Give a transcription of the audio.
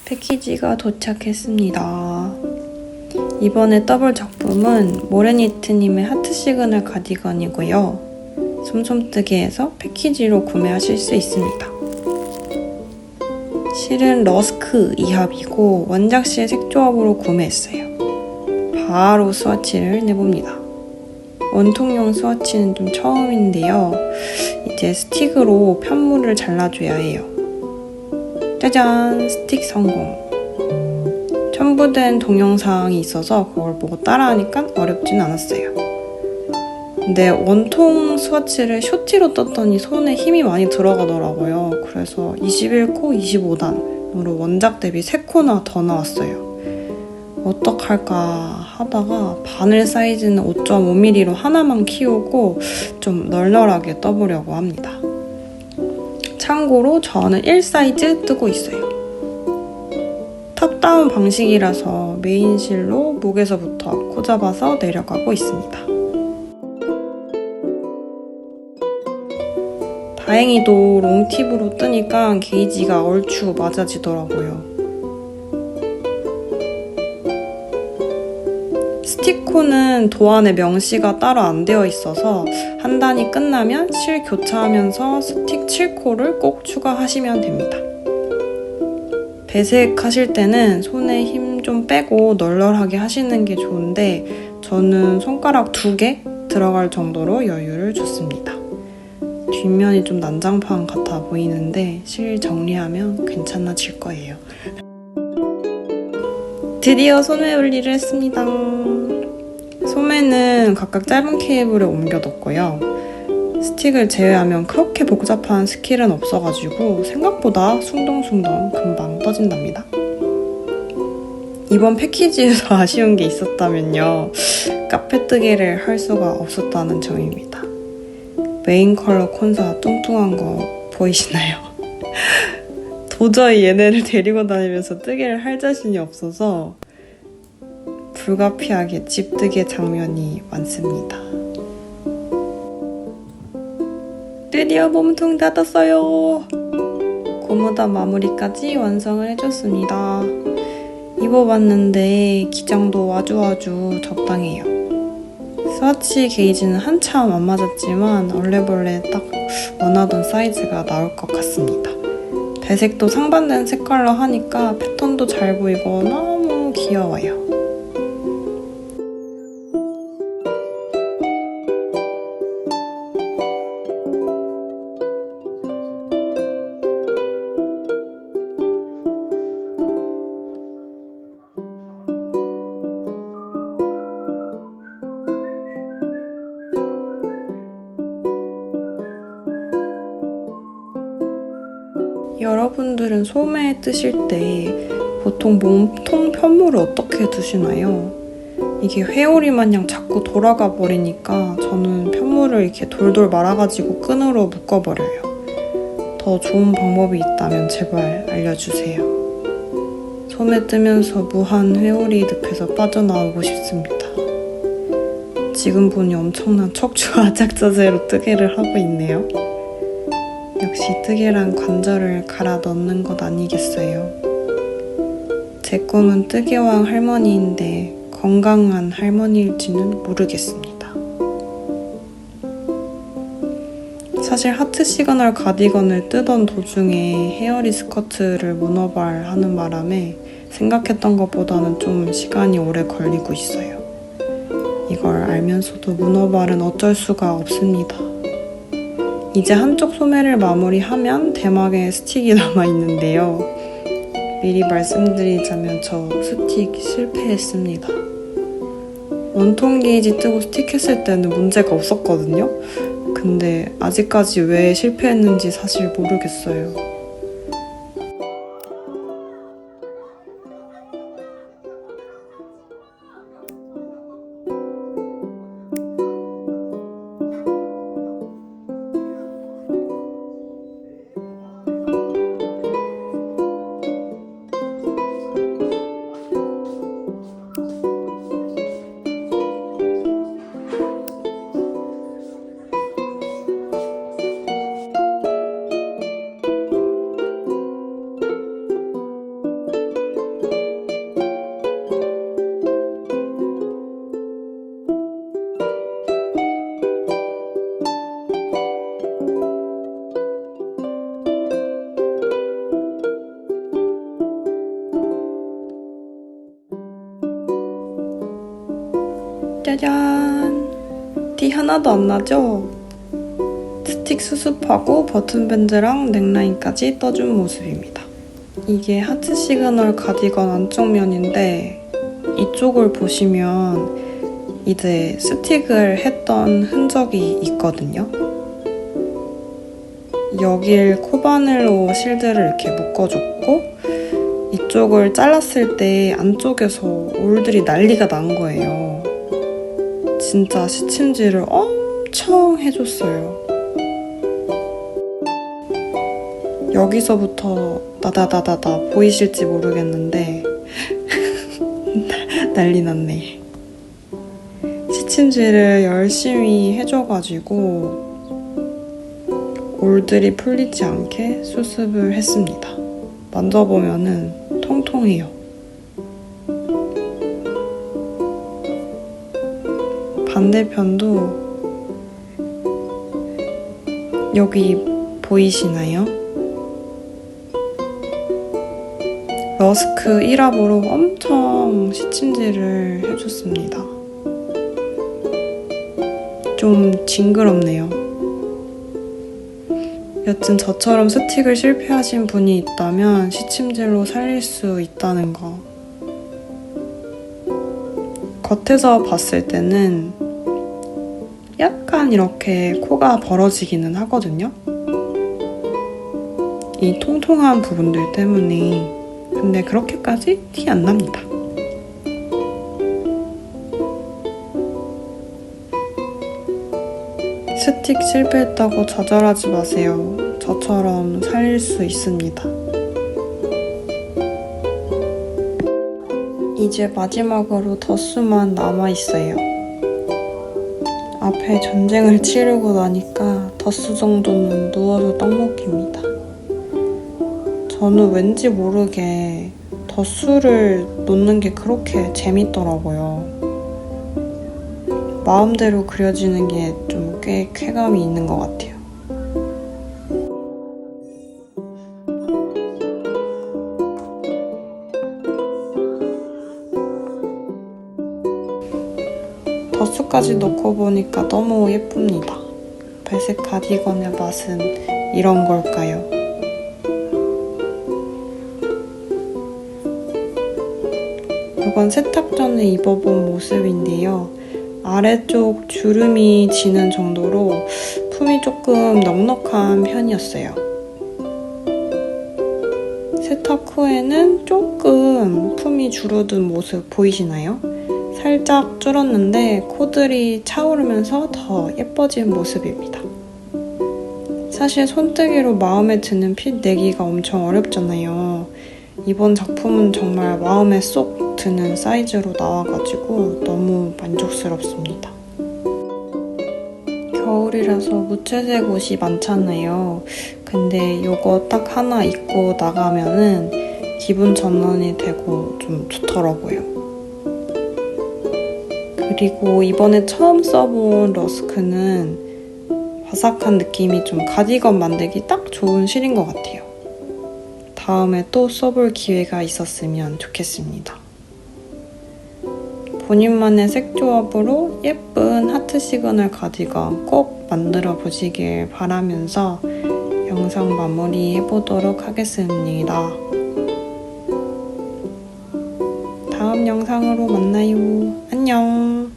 패키지가 도착했습니다. 이번에 떠볼 작품은 모레니트님의 하트 시그널 가디건이고요. 솜솜뜨기에서 패키지로 구매하실 수 있습니다. 실은 러스크 2합이고 원작실 색조합으로 구매했어요. 바로 스와치를 내봅니다. 원통용 스와치는 좀 처음인데요. 이제 스틱으로 편물을 잘라줘야 해요. 짜잔! 스틱 성공! 첨부된 동영상이 있어서 그걸 보고 따라하니까 어렵진 않았어요. 근데 원통 스와치를 쇼티로 떴더니 손에 힘이 많이 들어가더라고요. 그래서 21코 25단으로 원작 대비 3코나 더 나왔어요. 어떡할까 하다가 바늘 사이즈는 5.5mm로 하나만 키우고 좀 널널하게 떠보려고 합니다. 참고로 저는 1사이즈 뜨고 있어요. 탑다운 방식이라서 메인실로 목에서부터 코 잡아서 내려가고 있습니다. 다행히도 롱팁으로 뜨니까 게이지가 얼추 맞아지더라고요. 스틱코는 도안에 명시가 따로 안 되어 있어서 한 단이 끝나면 실 교차하면서 스틱 7코를 꼭 추가하시면 됩니다. 배색 하실 때는 손에 힘 좀 빼고 널널하게 하시는 게 좋은데 저는 손가락 2개 들어갈 정도로 여유를 줬습니다. 뒷면이 좀 난장판 같아 보이는데 실 정리하면 괜찮아질 거예요. 드디어 소매 분리를 했습니다. 소매는 각각 짧은 케이블에 옮겨뒀고요. 스틱을 제외하면 그렇게 복잡한 스킬은 없어가지고 생각보다 숭덩숭덩 금방 떠진답니다. 이번 패키지에서 아쉬운 게 있었다면요. 카페뜨개를 할 수가 없었다는 점입니다. 메인 컬러 콘사 뚱뚱한 거 보이시나요? 도저히 얘네를 데리고 다니면서 뜨개를 할 자신이 없어서 불가피하게 집뜨개 장면이 많습니다. 드디어 몸통 닫았어요. 고무단 마무리까지 완성을 해줬습니다. 입어봤는데 기장도 아주 적당해요. 스와치 게이지는 한참 안 맞았지만 얼레벌레 딱 원하던 사이즈가 나올 것 같습니다. 배색도 상반된 색깔로 하니까 패턴도 잘 보이고 너무 귀여워요. 여러분들은 소매 뜨실 때 보통 몸통 편물을 어떻게 두시나요? 이게 회오리 마냥 자꾸 돌아가 버리니까 저는 편물을 이렇게 돌돌 말아가지고 끈으로 묶어버려요. 더 좋은 방법이 있다면 제발 알려주세요. 소매 뜨면서 무한 회오리 늪에서 빠져나오고 싶습니다. 지금 보니 엄청난 척추 아작 자세로 뜨개를 하고 있네요. 역시 뜨개란 관절을 갈아 넣는 것 아니겠어요? 제 꿈은 뜨개왕 할머니인데 건강한 할머니일지는 모르겠습니다. 사실 하트 시그널 가디건을 뜨던 도중에 헤어리 스커트를 문어발 하는 바람에 생각했던 것보다는 좀 시간이 오래 걸리고 있어요. 이걸 알면서도 문어발은 어쩔 수가 없습니다. 이제 한쪽 소매를 마무리하면 대망의 스틱이 남아있는데요. 미리 말씀드리자면 저 스틱 실패했습니다. 원통 게이지 뜨고 스틱 했을 때는 문제가 없었거든요. 근데 아직까지 왜 실패했는지 사실 모르겠어요. 짜잔! 티 하나도 안 나죠? 스틱 수습하고 버튼밴드랑 넥라인까지 떠준 모습입니다. 이게 하트 시그널 가디건 안쪽면인데 이쪽을 보시면 이제 스틱을 했던 흔적이 있거든요. 여길 코바늘로 실드를 이렇게 묶어줬고 이쪽을 잘랐을 때 안쪽에서 올들이 난리가 난 거예요. 진짜 시침질을 엄청 해줬어요. 여기서부터 나다다다다 보이실지 모르겠는데 난리 났네. 시침질을 열심히 해줘가지고 올들이 풀리지 않게 수습을 했습니다. 만져보면은 통통해요. 반대편도 여기 보이시나요? 러스크 1합으로 엄청 시침질을 해줬습니다. 좀 징그럽네요. 여튼 저처럼 스틱을 실패하신 분이 있다면 시침질로 살릴 수 있다는 거. 겉에서 봤을 때는 약간 이렇게 코가 벌어지기는 하거든요. 이 통통한 부분들 때문에. 근데 그렇게까지 티 안 납니다. 스틱 실패했다고 좌절하지 마세요. 저처럼 살릴 수 있습니다. 이제 마지막으로 덧수만 남아있어요. 앞에 전쟁을 치르고 나니까 덧수 정도는 누워도 떡먹기입니다. 저는 왠지 모르게 덧수를 놓는 게 그렇게 재밌더라고요. 마음대로 그려지는 게 좀 꽤 쾌감이 있는 것 같아요. 덧수까지 넣고 보니까 너무 예쁩니다. 배색 가디건의 맛은 이런 걸까요? 이건 세탁 전에 입어본 모습인데요. 아래쪽 주름이 지는 정도로 품이 조금 넉넉한 편이었어요. 세탁 후에는 조금 품이 줄어든 모습 보이시나요? 살짝 줄었는데 코들이 차오르면서 더 예뻐진 모습입니다. 사실 손뜨개로 마음에 드는 핏 내기가 엄청 어렵잖아요. 이번 작품은 정말 마음에 쏙 드는 사이즈로 나와가지고 너무 만족스럽습니다. 겨울이라서 무채색 옷이 많잖아요. 근데 이거 딱 하나 입고 나가면은 기분 전환이 되고 좀 좋더라고요. 그리고 이번에 처음 써본 러스크는 바삭한 느낌이 좀 가디건 만들기 딱 좋은 실인 것 같아요. 다음에 또 써볼 기회가 있었으면 좋겠습니다. 본인만의 색 조합으로 예쁜 하트 시그널 가디건 꼭 만들어 보시길 바라면서 영상 마무리해보도록 하겠습니다. 다음 영상으로 만나요. 안녕!